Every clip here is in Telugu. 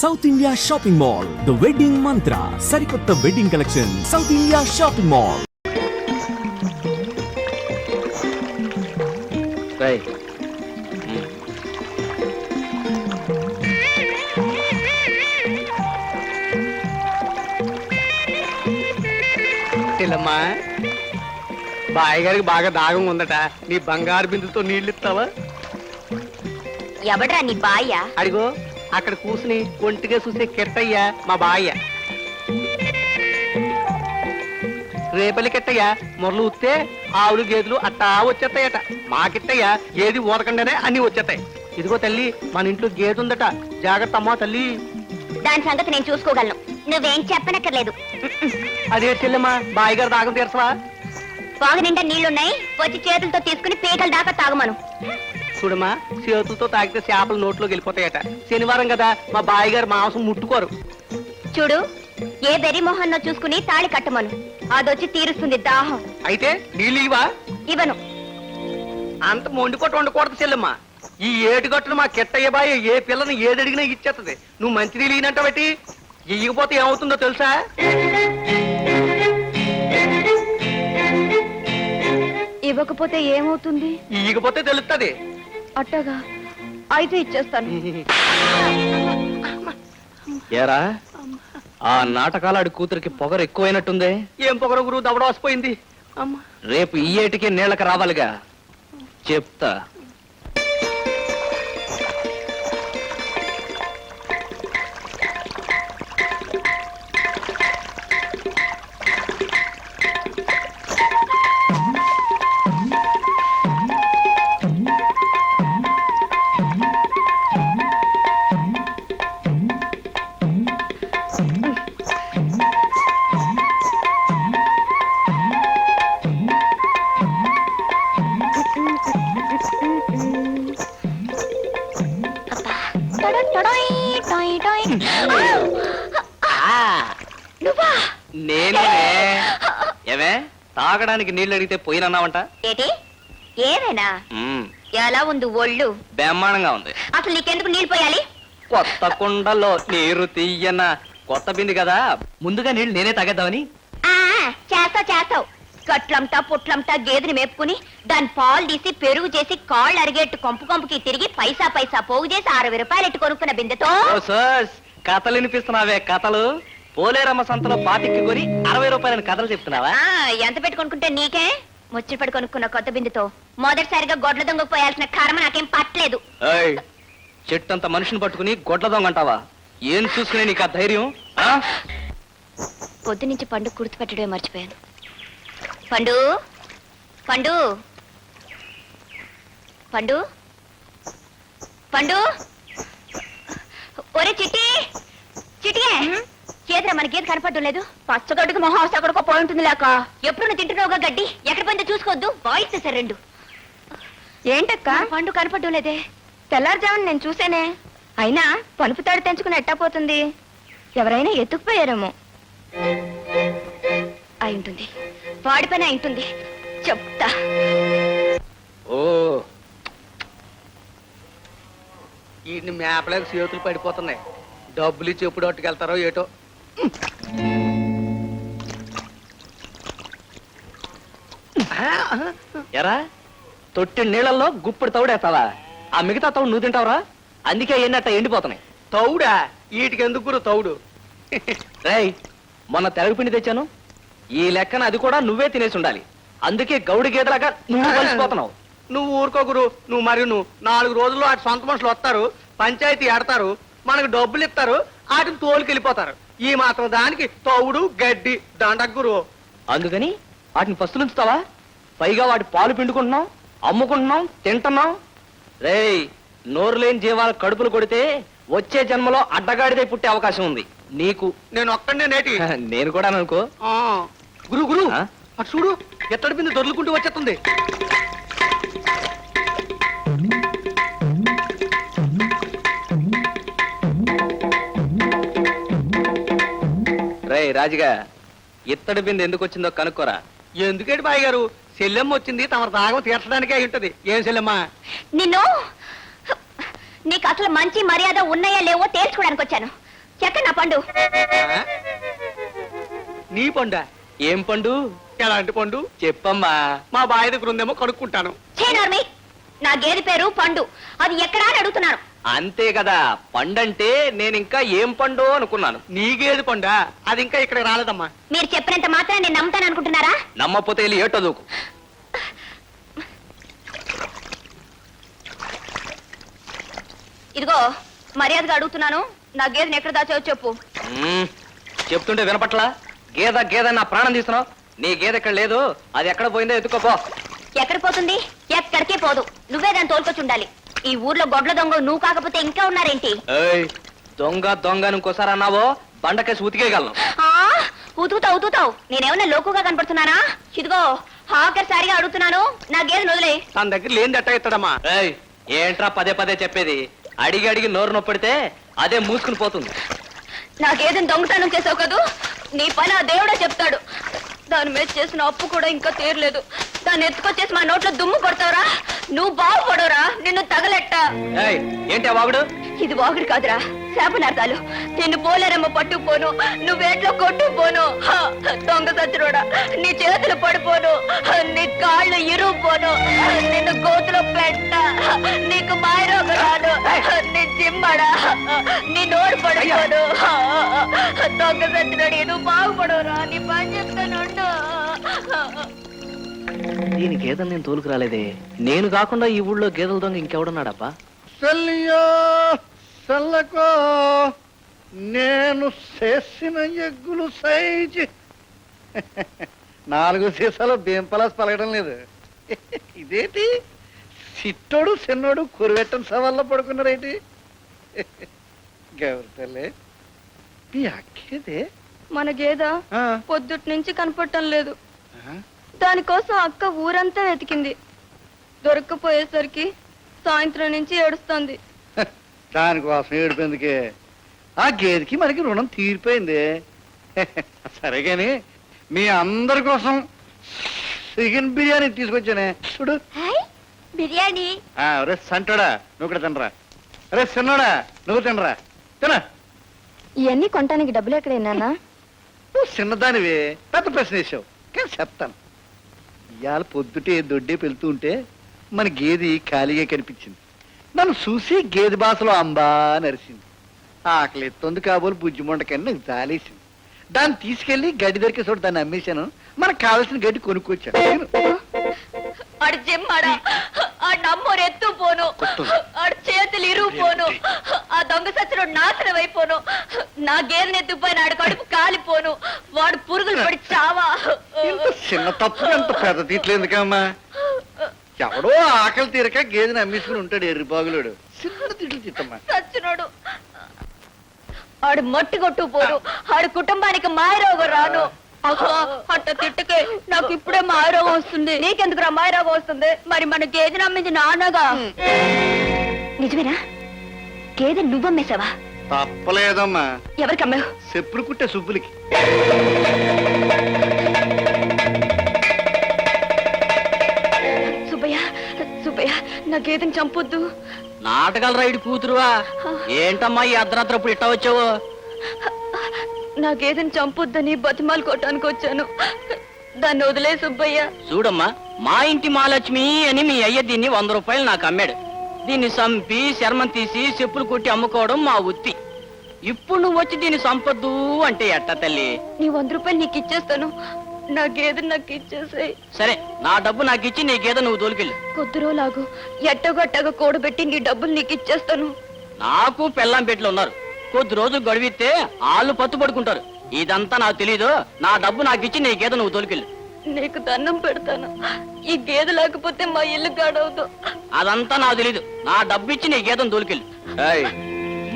South India shopping mall, the wedding Mantra, సరికొత్త wedding collection, South India shopping mall. బాయ్ గారికి బాగా దాగం ఉందట, నీ బంగారు బిందుతో నీళ్ళు ఇస్తావా? ఎవడ్రా నీ బాయ్య? అడిగో అక్కడ కూసుని ఒంటిగా చూసే కెట్టయ్యా మా బాయ్య. రేపల్లి కెట్టయ్యా మొరలు ఉత్తే ఆవులు గేదెలు అట్టా వచ్చేస్తాయట. మా కిట్టయ్యా ఏది ఊరకుండానే అన్ని వచ్చేస్తాయి. ఇదిగో తల్లి, మన ఇంట్లో గేదె ఉందట, జాగ్రత్త అమ్మా తల్లి. దాని సంగతి నేను చూసుకోగలను, నువ్వేం చెప్పనక్కర్లేదు. అదే చెల్లెమ్మా, బాయ్ గారు దాగం తీర్చవా? బాగు నిండా నీళ్లున్నాయి, వచ్చి చేతులతో తీసుకుని పీకల దాకా తాగమను. చూడమ్మా, చేతులతో తాగితే చేపలు నోట్లోకి వెళ్ళిపోతాయట. శనివారం కదా, మా బాయ్ గారు మాంసం ముట్టుకోరు. చూడు, ఏ బెర్రీ మొహన్నో చూసుకుని తాళి కట్టమను, అదొచ్చి తీరుస్తుంది దాహం. అయితే నీళ్ళు ఇవా? ఇవ్వను. అంత మొండికొట్టు వండకూడదు చెల్లెమ్మా. ఈ ఏటుగట్టును మా కెట్టయ్య బాయ్ ఏ పిల్లని ఏదడిగినా ఇచ్చేస్తుంది. నువ్వు మంచి నీళ్ళు ఈనంట బట్టి ఇయ్యకపోతే ఏమవుతుందో తెలుసా? ఇవ్వకపోతే ఏమవుతుంది? ఇయ్యకపోతే తెలుస్తుంది. అట్టగా అయితే ఇచ్చేస్తాను. ఏరా, ఆ నాటకాలాడి కూతురికి పొగరు ఎక్కువైనట్టుందే. ఏం పొగరు గురువు, దవడ వసిపోయింది. రేపు ఈ ఏటికి నీళ్ళకి రావాలిగా, చెప్తా. నేనే. ఏమే, తాగడానికి నీళ్ళు అడిగితే పోయినన్నావంట? ఏటి ఏమైనా? ఎలా ఉంది ఒళ్ళు? బ్రహ్మాండంగా ఉంది. అసలు నీకెందుకు నీళ్ళు పోయాలి? కొత్త కుండలో నీరు తీయన, కొత్త బింది కదా, ముందుగా నీళ్లు నేనే తాగేద్దామని. చేస్తావు చేస్తావు. కట్లంటా పుట్లంటా గేదెని మేపుకుని దాని పాలు తీసి పెరుగు చేసి కాళ్ళు అరిగేట్టు కొంపు కొంపుకి తిరిగి పైసా పైసా పోగు చేసి 60 రూపాయలు ఎట్టు కొనుక్కున్న బిందెతో కథలు వినిపిస్తున్నావే కథలు. పోలేరమ్మ సంతలో 25 కొని 60 రూపాయలని కథలు చెప్తున్నావా? ఎంత పెట్టి కొనుక్కుంటే నీకే? ముచ్చిపడి కొనుక్కున్న కొత్త బిందెతో మొదటిసారిగా గొడ్ల దొంగకు పోయాల్సిన కర్మ నాకేం పట్టలేదు. చెట్టంత మనిషిని పట్టుకుని గొడ్ల దొంగ అంటావా? ఏం చూసుకునే నీకు ఆ ధైర్యం? పొద్దు నుంచి పండు గుర్తుపెట్టడమే మర్చిపోయాను. పండు పండు పండు పండు, ఒరే చిట్టి చిటికే, చేతిరా మన గేదె కనపడడం లేదు. పచ్చగడ్డుకు మొహం అవసరం అక్కడికో పోయి ఉంటుంది లేక. ఎప్పుడు నువ్వు తింటున్నావుగా గడ్డి, ఎక్కడ పోయిందో చూసుకోవద్దు. బాయ్స్ చేశారు 2. ఏంటక్క పండు కనపడడం లేదే? తెల్లారుజామున నేను చూసానే, అయినా పలుపు తాడు తెంచుకుని ఎట్టా పోతుంది? ఎవరైనా ఎత్తుకుపోయారేమో. అయి ఉంటుంది, వాడి పని అయి ఉంటుంది, చెప్తా. ఓ, వీటిని మేపలేక చేతులు పడిపోతున్నాయి. డబ్బులు ఇచ్చి ఎప్పుడు అట్టుకెళ్తారో ఏటో. ఎరా, తొట్టి నీళ్ళల్లో గుప్పుడు తౌడేస్తావా? ఆ మిగతా తౌడు నువ్వు తింటావురా? అందుకే ఎన్నట్ట ఎండిపోతున్నాయి. తౌడా? వీటికి ఎందుకు గురు తౌడు? రేయ్, మొన్న తెరగపిండి తెచ్చాను, ఈ లెక్కన అది కూడా నువ్వే తినేసి ఉండాలి. అందుకే గౌడి గేదలాగా నువ్వు కలిసిపోతున్నావు. నువ్వు ఊరుకో గురు. నువ్వు 4 రోజుల్లో అటు సొంత మనుషులు వస్తారు, పంచాయతీ ఆడతారు, మనకు డబ్బులు ఇస్తారు, వాటిని తోలుకెళ్ళిపోతారు. ఈ మాత్రం దానికి తౌడు గడ్డి దండకు గురు. అందుకని వాటిని పస్తులు ఉంచుతావా? పైగా వాటి పాలు పిండుకుంటున్నాం, అమ్ముకుంటున్నాం, తింటున్నాం. రేయ్, నోరు లేని జీవాల కడుపులు కొడితే వచ్చే జన్మలో అడ్డగాడిదే పుట్టే అవకాశం ఉంది నీకు. నేను ఒక్కడే నేటి. నేను కూడా అనుకో. గురు గురు, అటు చూడు, ఎత్తడి బిందు దొర్లుకుంటూ వచ్చేస్తుంది. రేయ్ రాజుగా, ఇత్తడి బిందె ఎందుకు వచ్చిందో కనుక్కోరా. ఎందుకేంటి బాయ్ గారు, చెల్లెమ్మ వచ్చింది తమ దాగం తీర్చడానికే అయి ఉంటది. ఏం చెల్లెమ్మ? నిన్ను నీకు అసలు మంచి మర్యాద ఉన్నాయా లేవో తేల్చుకోవడానికి వచ్చాను. పండు ఆ? నీ పండా? ఏం పండు? ఎలాంటి పండు? చెప్పమ్మా. మా బాయ్ దగ్గర ఉందేమో కనుక్కుంటాను. చేనార్మి, నా గేదె పేరు పండు. అది ఎక్కడా అని అడుగుతున్నాను. అంతే కదా, పండంటే నేను ఇంకా ఏం పండు అనుకున్నాను. నీకేది పండా? అది ఇంకా ఇక్కడ రాలేదమ్మా. మీరు చెప్పినంత మాత్రం నేను నమ్ముతాను అనుకుంటున్నారా? నమ్మపోతే వెళ్ళి ఏటో దూకు. ఇదిగో మర్యాదగా అడుగుతున్నాను, నా గేదెని ఎక్కడ దాచావో చెప్పు. చెప్తుంటే వినపట్లా? గేద నా ప్రాణం తీస్తున్నావు. నీ గేదె ఎక్కడ లేదు, అది ఎక్కడ పోయిందో ఎత్తుకోపో. ఎక్కడ పోతుంది? ఎక్కడికే పోదు. నువ్వే దాన్ని తోలుకొచ్చి ఉండాలి. ఈ ఊర్లో గొడ్ల దొంగ నువ్వు కాకపోతే ఇంకా ఉన్నారేంటి? ఏయ్, దొంగ ఇంకోసారి అన్నావో బండకేసి ఉతికేయగలను. ఉతుకుతావు. నేనేమన్నా లోకుగా కనపడుతున్నానా? ఇదిగో ఆఖరిసారిగా అడుగుతున్నాను, నా గేదెని వదిలే. తన దగ్గర లేని ఎట్ట ఎత్తడమ్మా. ఏయ్, ఏంట్రా పదే చెప్పేది? అడిగి నోరు నొప్పిడితే అదే మూసుకుని పోతుంది. నా గేదెని దొంగతనం చేసావు కదూ, నీ పని ఆ దేవుడే చెప్తాడు. దాని మీద చేసిన అప్పు కూడా ఇంకా తీరలేదు. దాన్ని ఎత్తుకొచ్చేసి మా నోట్లో దుమ్ము కొడతావురా? నువ్వు బాగుపడవురా, నిన్ను తగలెట్ట. ఏయ్, ఏంటి ఆ వాగుడు? ఇది వాగుడు కాదురా, శాపనార్థాలు. నిన్ను పోలేరమ్మ పట్టుకుపోను, నువ్వేట్లో కొట్టుకుపోను. దొంగ సచ్చిరోడా, నీ చేతులు పడిపోను, నీ కాళ్ళు ఇరుపోను, నిన్ను గోతులో పెట్ట, నీకు మాయరోగం రాదు, నీ జిమ్మడా, నీ నోరు పడిపోను. దొంగ సచ్చిరోడి, నువ్వు బాగుపడవురా, నీ పని చెప్తాను. దీని గేదెలు నేను తోలుకు రాలేదే. నేను కాకుండా ఈ ఊళ్ళో గేదెల దొంగ ఇంకెవడున్నాడబ్బా? సెల్లియో సెల్లకో నేను చేసిన ఎగ్గులు సైజు 4 సీసాలు బేంపలాస్ పలకడం లేదు. ఇదేంటి సిట్టోడు చిన్నోడు కురివెట్టం సవాల్లో పడుకున్నారేంటి? గౌరి తల్లి, మీ అక్కేదే? మన గేద ఆ, పొద్దుటి నుంచి కనపడటం లేదు. ఆ, దానికోసం అక్క ఊరంతా వెతికింది. దొరక్కపోయేసరికి సాయంత్రం నుంచి ఏడుస్తోంది. దానికోసం ఏడిపోయిందికే. ఆ గేదెకి మనకి రుణం తీరిపోయింది. సరే గాని మీ అందరి కోసం చికెన్ బిర్యానీ తీసుకొచ్చానే చూడు. బిర్యానీ రే సంటోడా, నువ్వు కూడా తినరా. రే చిన్నోడా, నువ్వు తినరా. తిన. ఇవన్నీ కొనటానికి డబ్బులు ఎక్కడైనా? నువ్వు చిన్నదానివి, పెద్ద ప్రశ్న వేసావు, కానీ చెప్తాను. ఇవాళ పొద్దుటే దొడ్డే పెళ్తూ ఉంటే మన గేది ఖాళీగా కనిపించింది. నన్ను చూసి గేదె భాషలో అంబా నరిసింది. ఆకలి ఎత్తుంది కాబోలు బుజ్జి మొండకని నాకు జాలేసింది. దాన్ని తీసుకెళ్లి గడ్డి దొరికే చోటు దాన్ని అమ్మేశాను. మనకు కావాల్సిన గడ్డి కొనుక్కొచ్చాను. ఆడు జిమ్మాడా, ఆ నమ్మోరు ఎత్తు పోను, ఆడు చేతులు ఇరువు పోను, ఆ దొంగ సచ్చిలో నాశనం అయిపోను, నా గేదెని ఎత్తుపోయిన ఆడు కడుపు కాలిపోను, వాడు పురుగులు పడి చావా. ఇంత చిన్న తప్పు ఎంత పెద్ద తీట్లు ఎందుకమ్మా? ఎవడో ఆకలి తీరక గేదెని అమ్మేసుకుని ఉంటాడు ఎర్రిబాగులోడు. చిన్న తిట్లు తిట్టమ్మా. సచ్చినోడు ఆడు మట్టి కొట్టు పోను, ఆడు కుటుంబానికి మాయరోగం రాను. అట్ట తిట్టుకే నాకు ఇప్పుడే మాయరోగం వస్తుంది. నీకెందుకు రా మాయరోగం వస్తుంది? మరి మన గేదెని అమ్మింది నాన్నగా. నిజమేనా? గేదె నువ్వమ్మేశావా? తప్పలేదమ్మా. ఎవరికి అమ్మావు? చెప్పులు కుట్టే సుబ్బులకి. సుబ్బయ్య, నా గేదెని చంపొద్దు. నాటకాల రైడ్ కూతురువా? ఏంటమ్మా ఈ అర్ధరాత్రప్పుడు ఇట్టా వచ్చావు? నా గేదెని చంపొద్దని బతిమాలు కొట్టడానికి వచ్చాను. దాన్ని వదిలే సుబ్బయ్య. చూడమ్మా, మా ఇంటి మహాలక్ష్మి అని మీ అయ్య దీన్ని 100 రూపాయలు నాకు అమ్మాడు. దీన్ని చంపి చర్మం తీసి చెప్పులు కొట్టి అమ్ముకోవడం మా వృత్తి. ఇప్పుడు నువ్వు వచ్చి దీన్ని సంపద్దు అంటే ఎట్ట తల్లి? నీ 100 రూపాయలు నీకు ఇచ్చేస్తాను. నా గేదె నాకు ఇచ్చేసాయి. సరే, నా డబ్బు నాకు ఇచ్చి నీ గేదె నువ్వు తోలుకెళ్ళు. కొద్ది రోజులాగు, ఎట్టగొట్టగా కూడబెట్టి నీ డబ్బులు నీకు ఇచ్చేస్తాను. నాకు పెళ్ళాం పెట్లు ఉన్నారు. కొద్ది రోజులు గడివిస్తే వాళ్ళు పత్తు పడుకుంటారు. ఇదంతా నాకు తెలీదు. నా డబ్బు నాకు ఇచ్చి నీ గేదె నువ్వు తోలుకెళ్ళు. నీకు దండం పెడతాను. ఈ గేదె లేకపోతే మా ఇల్లు గాడవదు. అదంతా నాకు తెలీదు. నా డబ్బు ఇచ్చి నీ గేదెను తోలుకెళ్ళు.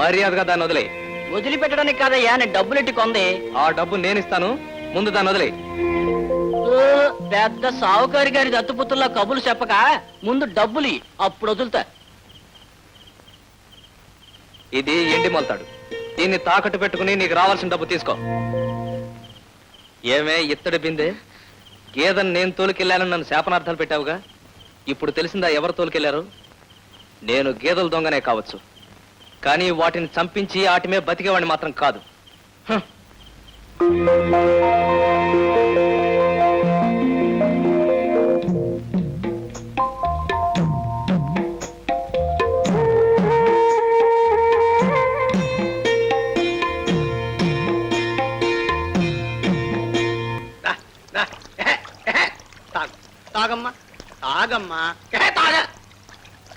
మర్యాదగా దాన్ని వదిలే. వదిలిపెట్టడానికి కాదయ్యా, నేను డబ్బులు ఎట్టి కొంది. ఆ డబ్బు నేను ఇస్తాను, ముందు దాన్ని వదిలే. పెద్ద సావుకారి గారి దత్తుపుత్రుల్లో కబులు చెప్పక ముందు డబ్బులు అప్పుడు వదులుతా. ఇది ఎండి మొలతాడు. దీన్ని తాకట్టు పెట్టుకుని నీకు రావాల్సిన డబ్బు తీసుకో. ఏమే ఇత్తడి బిందే, గేదెను నేను తోలుకెళ్ళానని నన్ను శాపనార్థాలు పెట్టావుగా. ఇప్పుడు తెలిసిందా ఎవరు తోలుకెళ్లారు? నేను గేదెల దొంగనే కావచ్చు, కానీ వాటిని చంపించి ఆటిమే బతికేవాడిని మాత్రం కాదు. రా, రా. ఎహె, ఎహె. తాగు. తాగమ్మా తాగమ్మా ఎహె, తాగ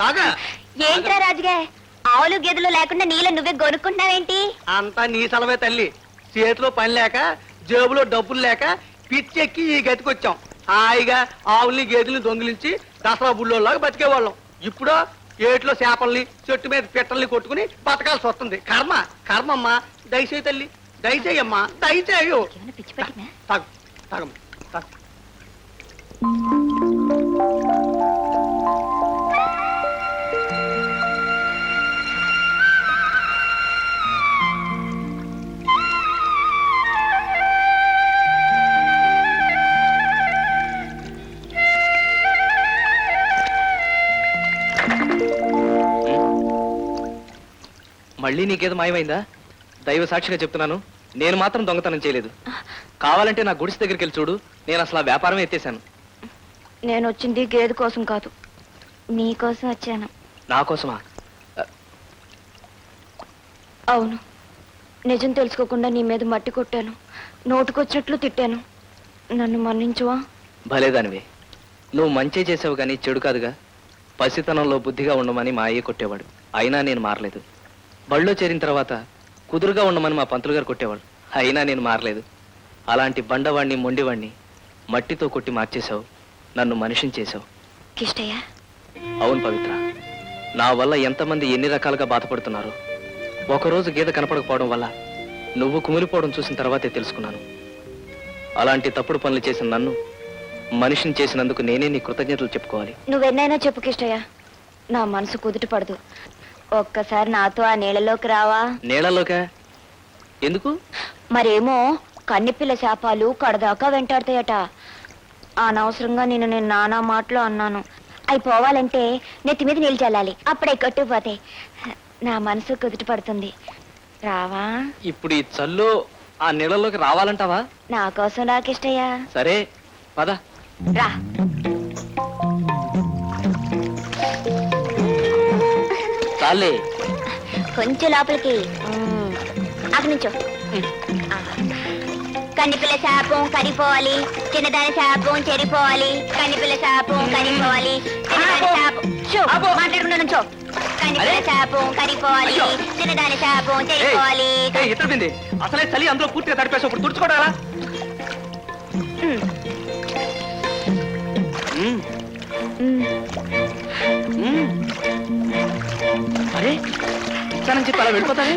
తాగ ఏంట్రా రాజుగా ఆవులు గేదెలు లేకుండా నీళ్ళు నువ్వే కొనుక్కుంటున్నావేంటి? అంతా నీ సలవే తల్లి. చేతిలో పని లేక జేబులో డబ్బులు లేక పిచ్చెక్కి ఈ గతికొచ్చాం. హాయిగా ఆవుల్ని గేదెల్ని దొంగిలించి దసరా బుల్లోలాగా బతికేవాళ్ళం. ఇప్పుడు ఏట్లో చేపల్ని చెట్టు మీద పిట్టల్ని కొట్టుకుని బతకాల్సి వస్తుంది. కర్మ కర్మమ్మా. దయచేయి తల్లి, దయచేయమ్మా, దయచేయు. ఏమైనా పిచ్చి పట్టిందా? తాగు తాగమ్మా తాగు. మళ్ళీ నీకేదో మాయమైందా? దైవ సాక్షిగా చెప్తున్నాను, నేను మాత్రం దొంగతనం చేయలేదు. కావాలంటే నా గుడిసె దగ్గరికి వెళ్ళి చూడు, నేను అసలు ఆ వ్యాపారం ఎత్తేసాను. నేను వచ్చింది గేదె కోసం కాదు, నీ కోసం వచ్చాను. నా కోసమా? అవును. నిజం తెలుసుకోకుండా నీ మీద మట్టి కొట్టాను, నోటుకొచ్చినట్లు తిట్టాను. నన్ను మన్నించువా? భలేదానివే. నువ్వు మంచి చేసావు కానీ చెడు కాదుగా. పసితనంలో బుద్ధిగా ఉండమని మా అయ్య కొట్టేవాడు, అయినా నేను మారలేదు. బళ్ళో చేరిన తర్వాత కుదురుగా ఉండమని మా పంతులు గారు కొట్టేవాడు, అయినా నేను మారలేదు. అలాంటి బండవాణ్ణి మొండివాణ్ణి మట్టితో కొట్టి మార్చేశావు, నన్ను మనిషిని చేశావు. కిష్టయ్య, అవును పవిత్ర, నా వల్ల ఎంతమంది ఎన్ని రకాలుగా బాధపడుతున్నారు. ఒకరోజు గీత కనపడకపోవడం వల్ల నువ్వు కుమిలిపోవడం చూసిన తర్వాతే తెలుసుకున్నాను. అలాంటి తప్పుడు పనులు చేసిన నన్ను మనిషిని చేసినందుకు నేనే నీ కృతజ్ఞతలు చెప్పుకోవాలి. నువ్వెన్నైనా చెప్పు కిష్టయ్య, నా మనసు కుదుట పడదు. ఒక్కసారి నాతో ఆ నీళ్ళలోకి రావా? నీళ్ళలోకా? ఎందుకు? మరేమో కన్నెపిల్ల శాపాలు కడదాకా వెంటాడతాయట. అనవసరంగా నేను నానా మాటలు అన్నాను. అవి పోవాలంటే నెత్తి మీద నీళ్ళు చల్లాలి, అప్పుడే కట్టుకుపోతాయి. నా మనసు కుదుట పడుతుంది. రావా? ఇప్పుడు ఈ చల్లో ఆ నీళ్ళలోకి రావాలంటావా? నా కోసం రా కిష్టయ్య. సరే పద. రా. చాలే. కొంచెం లోపలికి. అక్కడి నుంచో. కన్నిపిల్ల శాపం కరిపోవాలి, చిన్నదాని శాపం చెరిపోవాలి. కన్నిపిల్ల శాపం కరిపోవాలి, చిన్నదాని శాపం. షో, మాట్లాడకుండా నుంచో. కన్నిపిల్ల శాపం కరిపోవాలి, అయ్యో. చిన్నదాని శాపం చెరిపోవాలి. ఎత్తుడింది అసలే చలి, అందులో పూర్తిగా తడిపేసి ఇప్పుడు తుడుచుకోవాలా? అరే ఇచ్చానని చెప్పి అలా వెళ్ళిపోతానే.